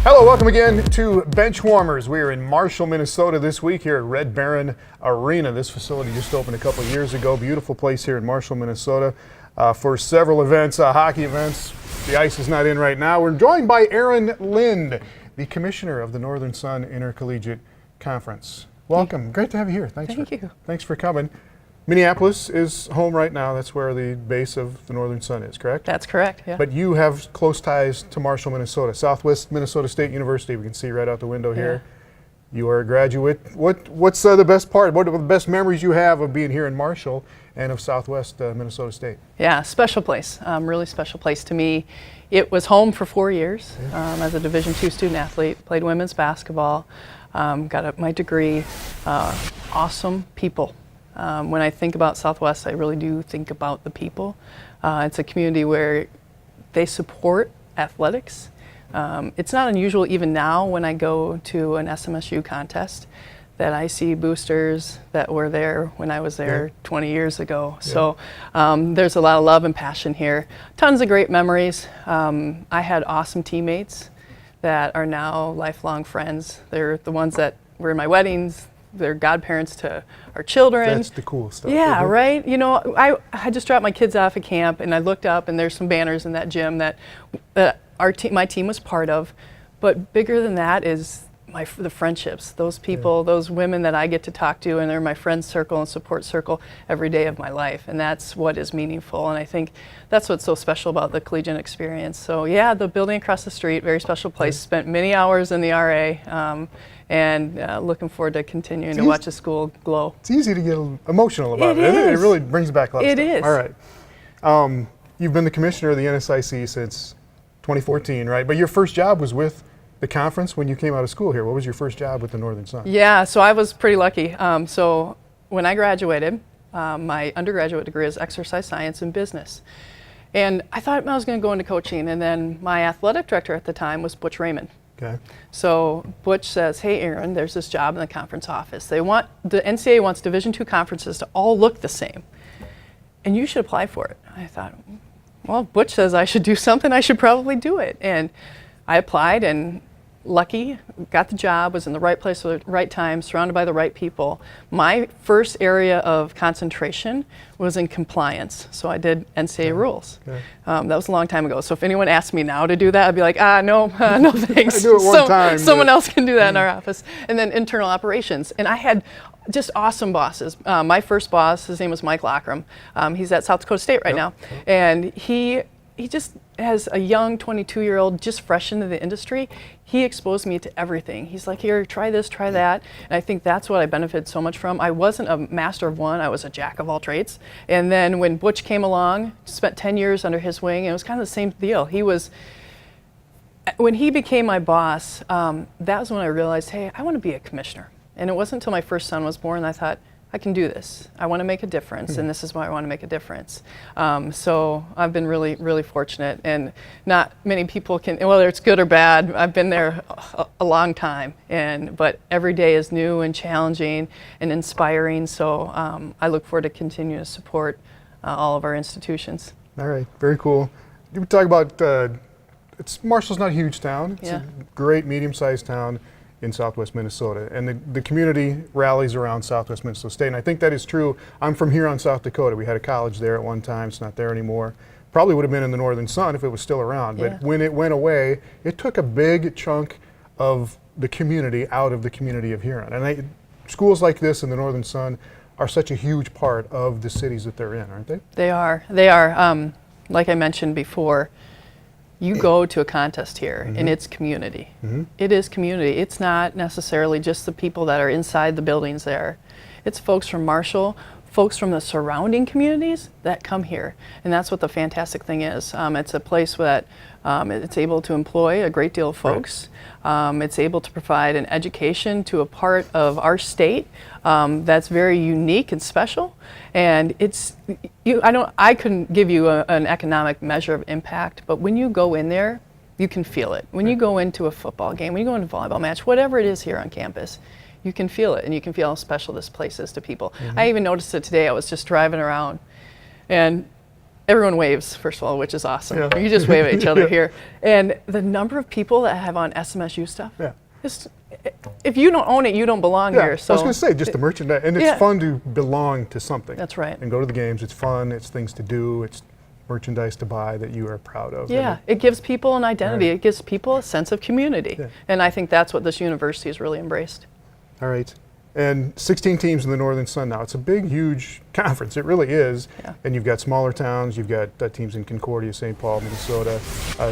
Hello, welcome again to Benchwarmers. We are in Marshall, Minnesota this week here at Red Baron Arena. This facility just opened a couple of years ago. Beautiful place here in Marshall, Minnesota for several events, hockey events. The ice is not in right now. We're joined by Erin Lind, the commissioner of the Northern Sun Intercollegiate Conference. Welcome. Great to have you here. Thanks for coming. Minneapolis is home right now. That's where the base of the Northern Sun is, correct? That's correct, yeah. But you have close ties to Marshall, Minnesota. Southwest Minnesota State University, we can see right out the window here. You are a graduate. What's the best part? What are the best memories you have of being here in Marshall and of Southwest Minnesota State? Yeah, special place, really special place to me. It was home for 4 years as a Division II student athlete, played women's basketball, got my degree, awesome people. When I think about Southwest, I really do think about the people. It's a community where they support athletics. It's not unusual even now when I go to an SMSU contest that I see boosters that were there when I was there 20 years ago. So there's a lot of love and passion here. Tons of great memories. I had awesome teammates that are now lifelong friends. They're the ones that were in my weddings. They're godparents to our children. That's the cool stuff. Yeah, right? You know, I just dropped my kids off at camp and I looked up and there's some banners in that gym that my team was part of. But bigger than that is the friendships. Those people, those women that I get to talk to, and they're my friend circle and support circle every day of my life. And that's what is meaningful. And I think that's what's so special about the collegiate experience. So yeah, the building across the street, very special place. Spent many hours in the RA. And looking forward to continuing to watch the school glow. It's easy to get emotional about it. It really brings back a lot of stuff. It is. All right. You've been the commissioner of the NSIC since 2014, right? But your first job was with the conference when you came out of school here. What was your first job with the Northern Sun? Yeah, so I was pretty lucky. So when I graduated, my undergraduate degree is exercise science and business. And I thought I was going to go into coaching. And then my athletic director at the time was Butch Raymond. Okay. So Butch says, hey Erin, there's this job in the conference office. The NCAA wants Division II conferences to all look the same. And you should apply for it. I thought, well, Butch says I should do something, I should probably do it. And I applied and lucky, got the job, was in the right place at the right time, surrounded by the right people. My first area of concentration was in compliance. So I did NCAA rules. Okay. That was a long time ago. So if anyone asked me now to do that, I'd be like, no thanks. I do it one time. Someone else can do that in our office. And then internal operations. And I had just awesome bosses. My first boss, his name was Mike Lockram. He's at South Dakota State right now. And he just, as a young 22-year-old, just fresh into the industry, he exposed me to everything. He's like, here, try this, try that. And I think that's what I benefited so much from. I wasn't a master of one, I was a jack of all trades. And then when Butch came along, spent 10 years under his wing, and it was kind of the same deal. When he became my boss, that was when I realized, hey, I want to be a commissioner. And it wasn't until my first son was born that I thought, I can do this. I want to make a difference, and this is why I want to make a difference. So I've been really, really fortunate, and not many people can, whether it's good or bad, I've been there a long time, but every day is new and challenging and inspiring, so I look forward to continue to support all of our institutions. All right, very cool. You talk about, Marshall's not a huge town. It's a great medium-sized town in Southwest Minnesota, and the community rallies around Southwest Minnesota State, and I think that is true. I'm from here on South Dakota. We had a college there at one time. It's not there anymore. Probably would have been in the Northern Sun if it was still around, but when it went away, it took a big chunk of the community out of the community of Huron, and schools like this in the Northern Sun are such a huge part of the cities that they're in, aren't they? They are. Like I mentioned before, you go to a contest here and it's community. It is community. It's not necessarily just the people that are inside the buildings there. It's folks from Marshall, folks from the surrounding communities that come here. And that's what the fantastic thing is. It's a place that it's able to employ a great deal of folks. It's able to provide an education to a part of our state that's very unique and special. And I couldn't give you an economic measure of impact, but when you go in there, you can feel it. When you go into a football game, when you go into a volleyball match, whatever it is here on campus, you can feel it, and you can feel how special this place is to people. I even noticed it today. I was just driving around, and everyone waves, first of all, which is awesome. Yeah. You just wave at each other here. And the number of people that have on SMSU stuff, if you don't own it, you don't belong here. So I was going to say, just the merchandise. And it's fun to belong to something. That's right. And go to the games. It's fun. It's things to do. It's merchandise to buy that you are proud of. Yeah, it gives people an identity. It gives people a sense of community. Yeah. And I think that's what this university has really embraced. All right. And 16 teams in the Northern Sun now. It's a big, huge conference. It really is. Yeah. And you've got smaller towns. You've got teams in Concordia, St. Paul, Minnesota,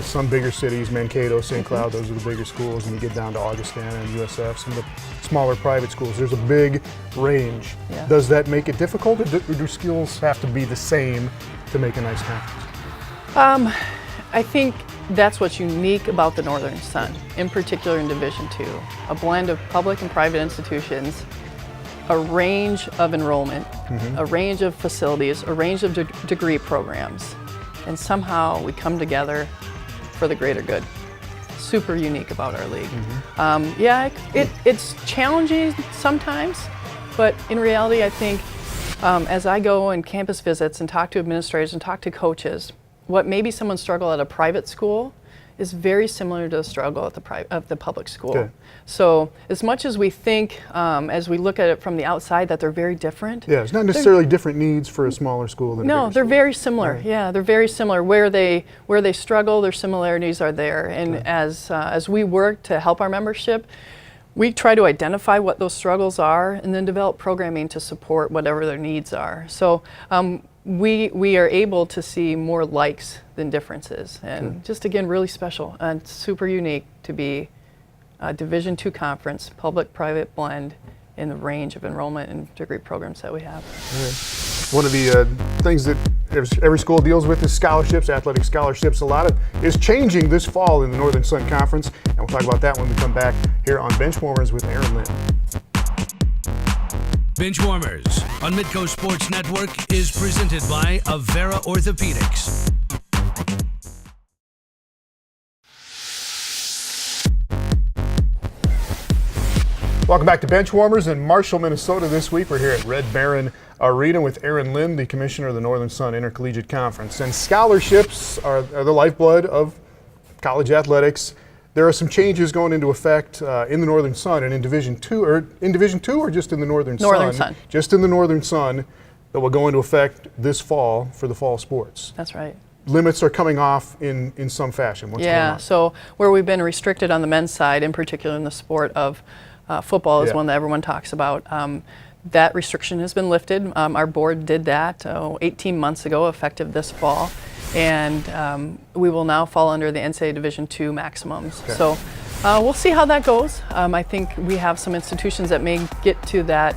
some bigger cities, Mankato, St. Cloud. Those are the bigger schools. And you get down to Augustana and USF, some of the smaller private schools. There's a big range. Yeah. Does that make it difficult, or do schools have to be the same to make a nice conference? I think that's what's unique about the Northern Sun, in particular in Division II. A blend of public and private institutions, a range of enrollment, a range of facilities, a range of degree programs, and somehow we come together for the greater good. Super unique about our league. It's challenging sometimes, but in reality, I think as I go on campus visits and talk to administrators and talk to coaches, what maybe someone struggle at a private school is very similar to the struggle at the public school. Okay. So as much as we think, as we look at it from the outside, that they're very different. Yeah, it's not necessarily different needs for a smaller school than a No, bigger they're school. very similar. Right. Yeah, they're very similar. Where they struggle, their similarities are there. And as we work to help our membership, we try to identify what those struggles are and then develop programming to support whatever their needs are. So we are able to see more likes than differences, and just again really special and super unique to be a Division II conference, public-private blend in the range of enrollment and degree programs that we have. One of the things that every school deals with is scholarships, athletic scholarships. A lot of is changing this fall in the Northern Sun Conference, and we'll talk about that when we come back here on Benchwarmers with Erin Lind. Benchwarmers on Midco Sports Network is presented by Avera Orthopedics. Welcome back to Benchwarmers in Marshall, Minnesota. This week we're here at Red Baron Arena with Erin Lind, the commissioner of the Northern Sun Intercollegiate Conference. And scholarships are the lifeblood of college athletics. There are some changes going into effect in the Northern Sun and in Division II, or just in the Northern Sun? Northern Sun. Just in the Northern Sun, that will go into effect this fall for the fall sports. That's right. Limits are coming off in some fashion. What's going on? So where we've been restricted on the men's side, in particular in the sport of football is one that everyone talks about. That restriction has been lifted. Our board did that 18 months ago, effective this fall. And we will now fall under the NCAA Division II maximums. Okay. So we'll see how that goes. I think we have some institutions that may get to that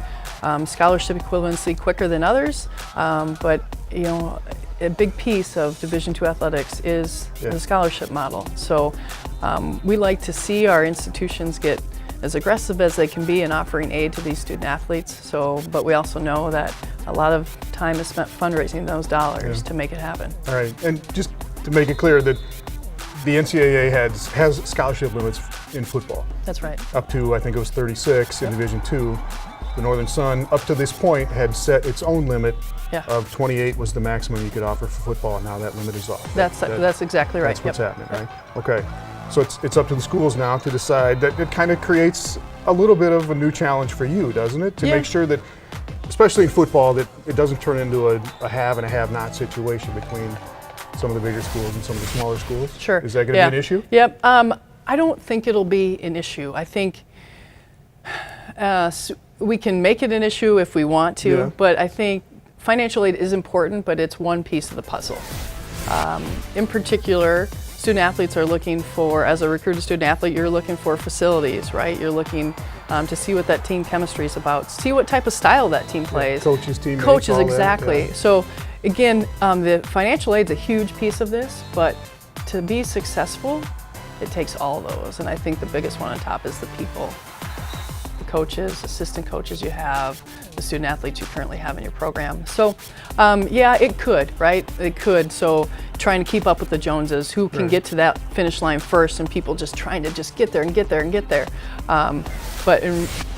scholarship equivalency quicker than others. But you know, a big piece of Division II athletics is the scholarship model. So we like to see our institutions get as aggressive as they can be in offering aid to these student athletes. So, but we also know that a lot of time is spent fundraising those dollars to make it happen. All right, and just to make it clear that the NCAA has scholarship limits in football. That's right. Up to, I think it was 36 in Division II. The Northern Sun, up to this point, had set its own limit of 28 was the maximum you could offer for football, and now that limit is off. That's exactly right. That's what's happening, right? Okay. So it's up to the schools now to decide. That it kind of creates a little bit of a new challenge for you, doesn't it? To make sure that, especially in football, that it doesn't turn into a have and a have-not situation between some of the bigger schools and some of the smaller schools. Sure. Is that going to be an issue? Yep. I don't think it'll be an issue. I think we can make it an issue if we want to, but I think financial aid is important, but it's one piece of the puzzle. In particular, student athletes are looking for, as a recruited student athlete, you're looking for facilities, right? You're looking to see what that team chemistry is about, see what type of style that team plays. Coaches, teammates, Coaches, all exactly. That, So again, the financial aid's a huge piece of this, but to be successful, it takes all those. And I think the biggest one on top is the people. The coaches, assistant coaches you have, the student athletes you currently have in your program. So it could, right? It could. So trying to keep up with the Joneses, who can get to that finish line first, and people just trying to just get there and get there and get there. But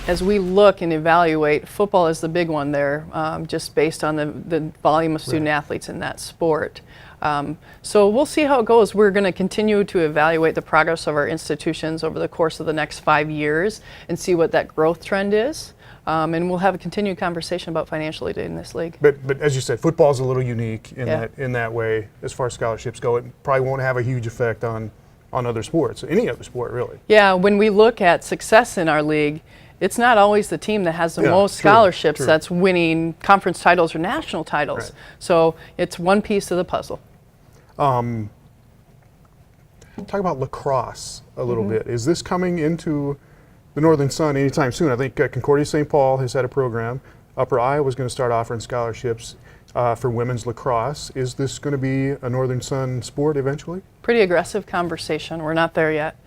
as we look and evaluate, football is the big one there, just based on the volume of student athletes in that sport. So we'll see how it goes. We're going to continue to evaluate the progress of our institutions over the course of the next 5 years and see what that growth trend is. And we'll have a continued conversation about financial aid in this league. But as you said, football is a little unique in that way as far as scholarships go. It probably won't have a huge effect on other sports, any other sport really. Yeah, when we look at success in our league, it's not always the team that has the most scholarships that's winning conference titles or national titles. Right. So it's one piece of the puzzle. Talk about lacrosse a little bit. Is this coming into the Northern Sun anytime soon? I think Concordia St. Paul has had a program. Upper Iowa is going to start offering scholarships for women's lacrosse. Is this going to be a Northern Sun sport eventually? Pretty aggressive conversation. We're not there yet.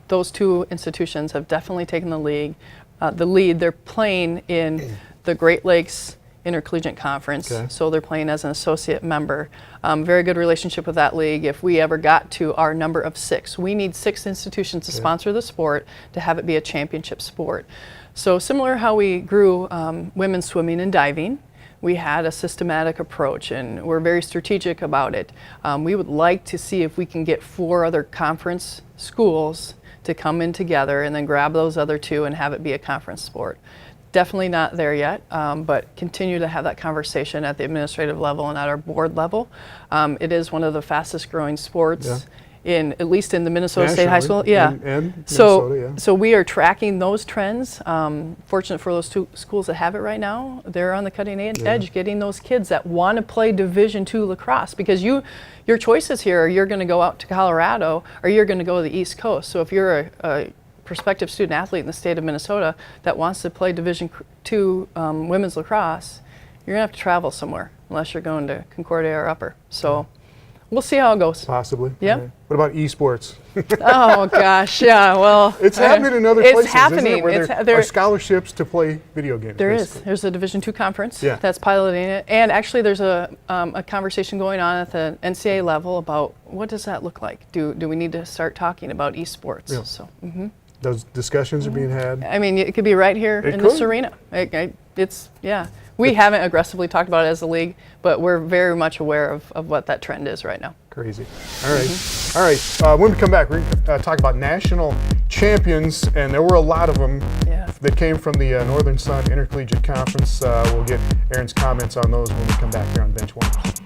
Those two institutions have definitely taken the lead. They're playing in the Great Lakes Intercollegiate Conference, so they're playing as an associate member. Very good relationship with that league. If we ever got to our number of 6, we need 6 institutions to sponsor the sport to have it be a championship sport. So similar how we grew women's swimming and diving, we had a systematic approach and we're very strategic about it. We would like to see if we can get 4 other conference schools to come in together and then grab those other 2 and have it be a conference sport. Definitely not there yet, but continue to have that conversation at the administrative level and at our board level. It is one of the fastest growing sports at least in the Minnesota State High School. And Minnesota, so we are tracking those trends. Fortunate for those 2 schools that have it right now, they're on the cutting edge getting those kids that want to play Division II lacrosse, because your choices here are you're going to go out to Colorado or you're going to go to the East Coast. So if you're a prospective student athlete in the state of Minnesota that wants to play Division II women's lacrosse, you're going to have to travel somewhere unless you're going to Concordia or Upper. So we'll see how it goes. Possibly. Yeah. Right. What about esports? Oh gosh, yeah. Well, it's happening in other places. It's happening. Isn't it? Where there are scholarships to play video games. There basically. is. There's a Division II conference that's piloting it, and actually there's a conversation going on at the NCAA level about what does that look like. Do we need to start talking about esports? Yeah. So. Those discussions are being had. I mean, it could be right here in this arena. We haven't aggressively talked about it as a league, but we're very much aware of what that trend is right now. Crazy. All right. All right. When we come back, we're going to talk about national champions, and there were a lot of them that came from the Northern Sun Intercollegiate Conference. We'll get Erin's comments on those when we come back here on Benchwarmers.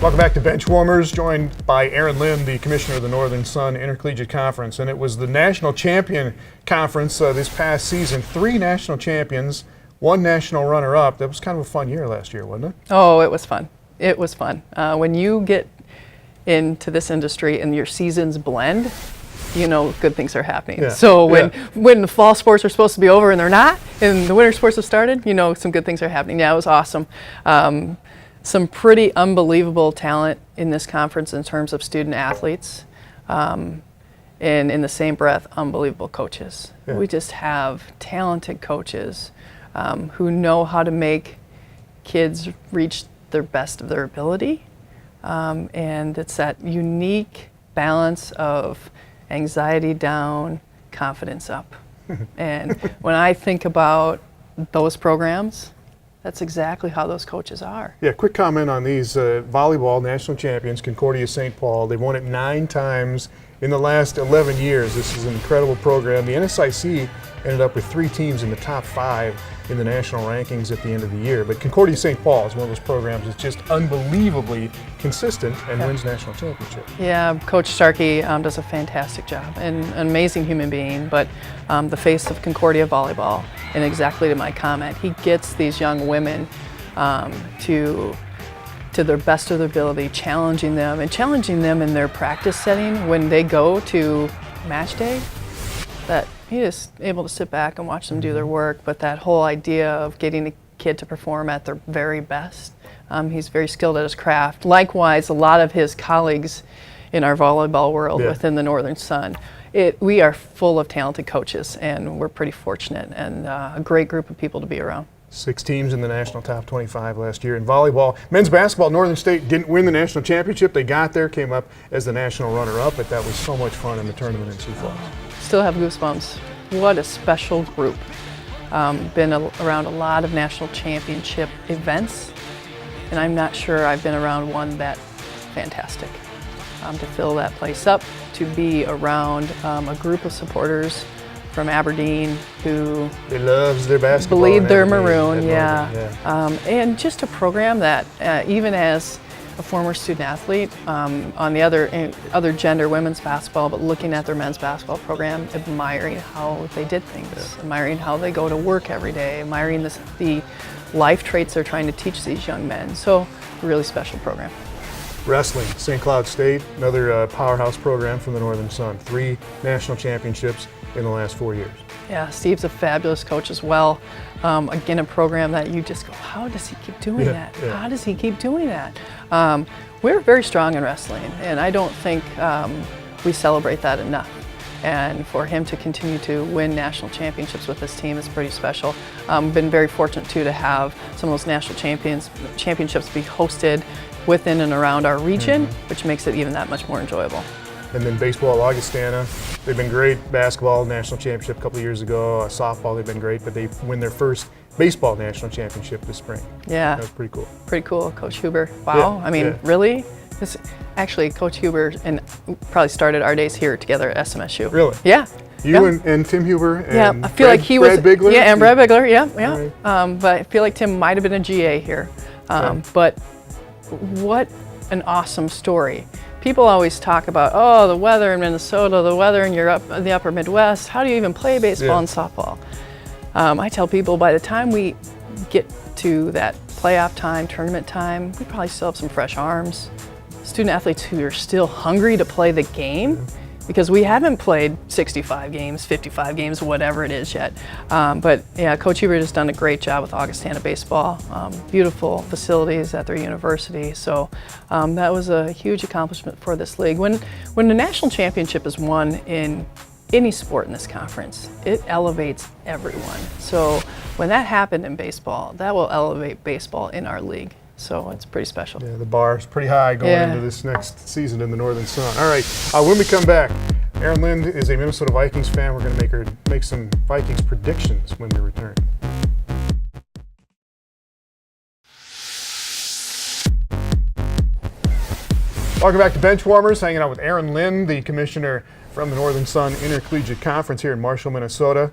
Welcome back to Benchwarmers, joined by Erin Lind, the commissioner of the Northern Sun Intercollegiate Conference. And it was the national champion conference this past season. 3 national champions, 1 national runner-up. That was kind of a fun year last year, wasn't it? Oh, it was fun. It was fun. When you get into this industry and your seasons blend, you know good things are happening. Yeah. So when the fall sports are supposed to be over and they're not, and the winter sports have started, you know some good things are happening. Yeah, it was awesome. Some pretty unbelievable talent in this conference in terms of student athletes, and in the same breath, unbelievable coaches. Yeah. We just have talented coaches who know how to make kids reach their best of their ability, and it's that unique balance of anxiety down, confidence up. And when I think about those programs, that's exactly how those coaches are. Yeah, quick comment on these volleyball national champions, Concordia St. Paul. They've won it 9 times in the last 11 years. This is an incredible program. The NSIC ended up with 3 teams in the top 5 in the national rankings at the end of the year. But Concordia St. Paul is one of those programs that's just unbelievably consistent and wins national championships. Yeah, Coach Starkey does a fantastic job, and an amazing human being, but the face of Concordia volleyball. And exactly to my comment, he gets these young women to their best of their ability, challenging them in their practice setting when they go to match day, that he is able to sit back and watch them do their work, but that whole idea of getting a kid to perform at their very best, he's very skilled at his craft. Likewise, a lot of his colleagues in our volleyball world within the Northern Sun. We are full of talented coaches, and we're pretty fortunate and a great group of people to be around. 6 teams in the national top 25 last year. In volleyball, men's basketball, Northern State didn't win the national championship. They got there, came up as the national runner-up, but that was so much fun in the tournament in Sioux Falls. Still have goosebumps. What a special group. Been around a lot of national championship events, and I'm not sure I've been around one that fantastic. To fill that place up, to be around a group of supporters from Aberdeen who They loves their basketball. bleed their Aberdeen, maroon, yeah. and just a program that even as a former student athlete on the other gender women's basketball, but looking at their men's basketball program, admiring how they did things, admiring how they go to work every day, admiring the life traits they're trying to teach these young men. So a really special program. Wrestling, St. Cloud State, another powerhouse program from the Northern Sun. 3 national championships in the last 4 years. Yeah, Steve's a fabulous coach as well. Again, a program that you just go, how does he keep doing that? Yeah. How does he keep doing that? We're very strong in wrestling, and I don't think we celebrate that enough. And for him to continue to win national championships with this team is pretty special. Been very fortunate too to have some of those national championships be hosted within and around our region, which makes it even that much more enjoyable. And then baseball, Augustana, they've been great. Basketball, national championship a couple of years ago. Softball, they've been great, but they win their first baseball national championship this spring. Yeah. That was pretty cool. Pretty cool, Coach Huber. Wow, Yeah, I mean, yeah. really? Actually, Coach Huber and probably started our days here together at SMSU. Really? Yeah. You Yeah. and Tim Huber and Yeah, I feel like he was. Brad Bigler? Yeah, and Brad Bigler. Yeah, All yeah. right. But I feel like Tim might have been a GA here. Okay. But what an awesome story. People always talk about, oh, the weather in Minnesota, the weather in the upper Midwest. How do you even play baseball and softball? I tell people by the time we get to that playoff time, tournament time, we probably still have some fresh arms. Student athletes who are still hungry to play the game, because we haven't played 65 games, 55 games, whatever it is yet. But yeah, Coach Hubert has done a great job with Augustana baseball. Beautiful facilities at their university. So that was a huge accomplishment for this league. When the national championship is won in any sport in this conference, it elevates everyone. So when that happened in baseball, that will elevate baseball in our league. So it's pretty special. Yeah, the bar is pretty high going Yeah. into this next season in the Northern Sun. All right, when we come back, Erin Lind is a Minnesota Vikings fan. We're going to make some Vikings predictions when we return. Welcome back to Benchwarmers, hanging out with Erin Lind, the commissioner from the Northern Sun Intercollegiate Conference here in Marshall, Minnesota.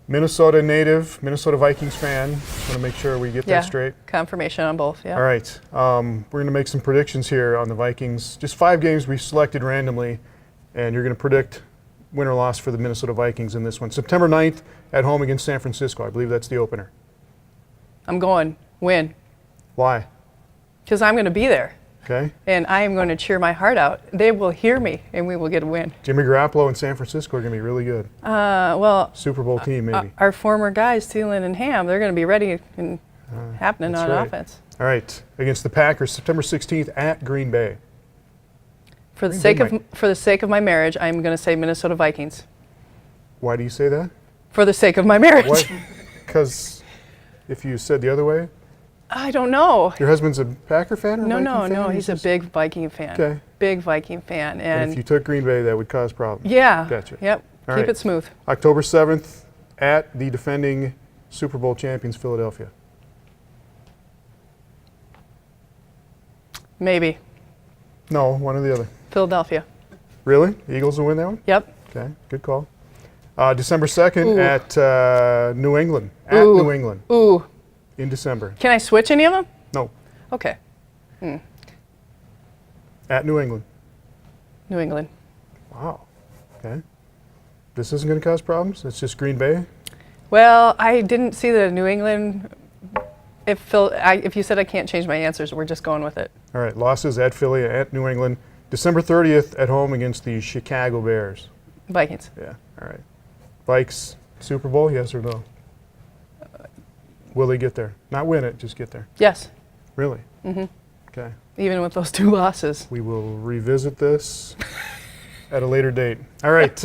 Minnesota native, Minnesota Vikings fan. Just want to make sure we get that straight. Confirmation on both, yeah. All right, we're going to make some predictions here on the Vikings. Just 5 games we selected randomly, and you're going to predict win or loss for the Minnesota Vikings in this one. September 9th at home against San Francisco. I believe that's the opener. I'm going win, Why? because I'm going to be there. Okay. And I am going to cheer my heart out. They will hear me, and we will get a win. Jimmy Garoppolo and San Francisco are going to be really good. Well, Super Bowl team, maybe. our former guys, Thielen and Ham, they're going to be ready and happening that's on right. offense. All right, against the Packers, September 16th at Green Bay. For the Green sake of my marriage, I'm going to say Minnesota Vikings. Why do you say that? For the sake of my marriage. What? Because if you said the other way, I don't know. your husband's a Packer fan or a Viking fan? No. Or He's a just- big Viking fan. Okay. Big Viking fan. And And if you took Green Bay, that would cause problems. yeah. Gotcha. Yep. All Keep right. it smooth. October 7th at the defending Super Bowl champions, Philadelphia. Maybe. No, one or the other. Philadelphia. Really? Eagles will win that one? Yep. Okay, good call. December 2nd Ooh. at New England. At Ooh. New England Ooh. in December. Can I switch any of them? No, Okay. at New England. New England. Wow. Okay. This isn't going to cause problems? It's just Green Bay? Well, I didn't see the New England. If you said I can't change my answers, we're just going with it. All right, losses at Philly, at New England. December 30th at home against the Chicago Bears. Vikings. Yeah, all right. Vikes, Super Bowl, yes or no? Will they get there? Not win it, just get there. Yes. Really? Okay. Even with those 2 losses. We will revisit this at a later date. All right.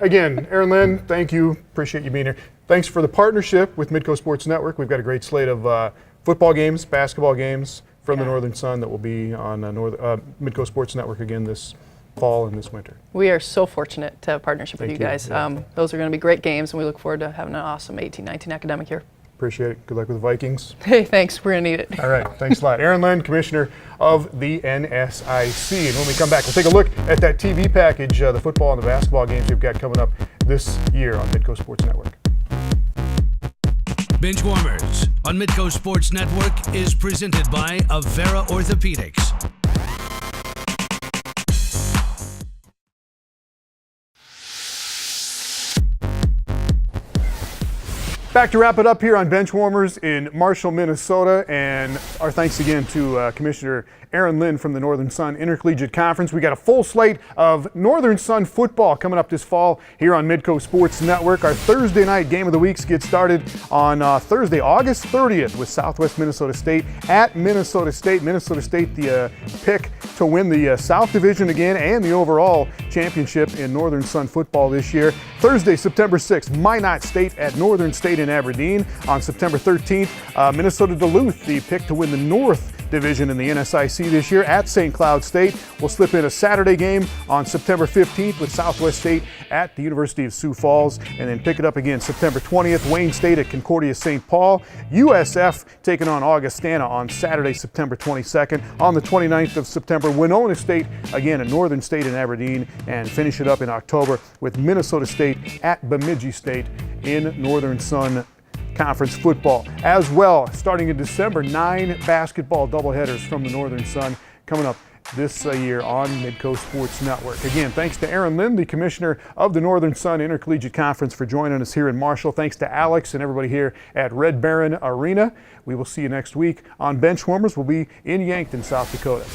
Again, Erin Lind, thank you. Appreciate you being here. Thanks for the partnership with Midco Sports Network. We've got a great slate of football games, basketball games from the Northern Sun that will be on Midco Sports Network again this fall and this winter. We are so fortunate to have a partnership with you guys. Yeah. Those are going to be great games, and we look forward to having an awesome 18-19 academic year. Appreciate it. Good luck with the Vikings. Hey, thanks. We're going to need it. All right. Thanks a lot. Erin Lind, Commissioner of the NSIC. And when we come back, we'll take a look at that TV package, the football and the basketball games we've got coming up this year on Midco Sports Network. Benchwarmers on Midco Sports Network is presented by Avera Orthopedics. Back to wrap it up here on Benchwarmers in Marshall, Minnesota, and our thanks again to Commissioner Erin Lind from the Northern Sun Intercollegiate Conference. We got a full slate of Northern Sun football coming up this fall here on Midco Sports Network. Our Thursday night game of the weeks gets started on Thursday, August 30th with Southwest Minnesota State at Minnesota State. Minnesota State, the pick to win the South Division again and the overall championship in Northern Sun football this year. Thursday, September 6th, Minot State at Northern State in Aberdeen. On September 13th, Minnesota Duluth, the pick to win the North Division in the NSIC this year at St. Cloud State. We'll slip in a Saturday game on September 15th with Southwest State at the University of Sioux Falls, and then pick it up again September 20th, Wayne State at Concordia St. Paul. USF taking on Augustana on Saturday, September 22nd. On the 29th of September, Winona State again at Northern State in Aberdeen, and finish it up in October with Minnesota State at Bemidji State in Northern Sun Conference football. As well, starting in December, 9 basketball doubleheaders from the Northern Sun coming up this year on Midco Sports Network. Again, thanks to Erin Lind, the Commissioner of the Northern Sun Intercollegiate Conference, for joining us here in Marshall. Thanks to Alex and everybody here at Red Baron Arena. We will see you next week on Benchwarmers. We'll be in Yankton, South Dakota.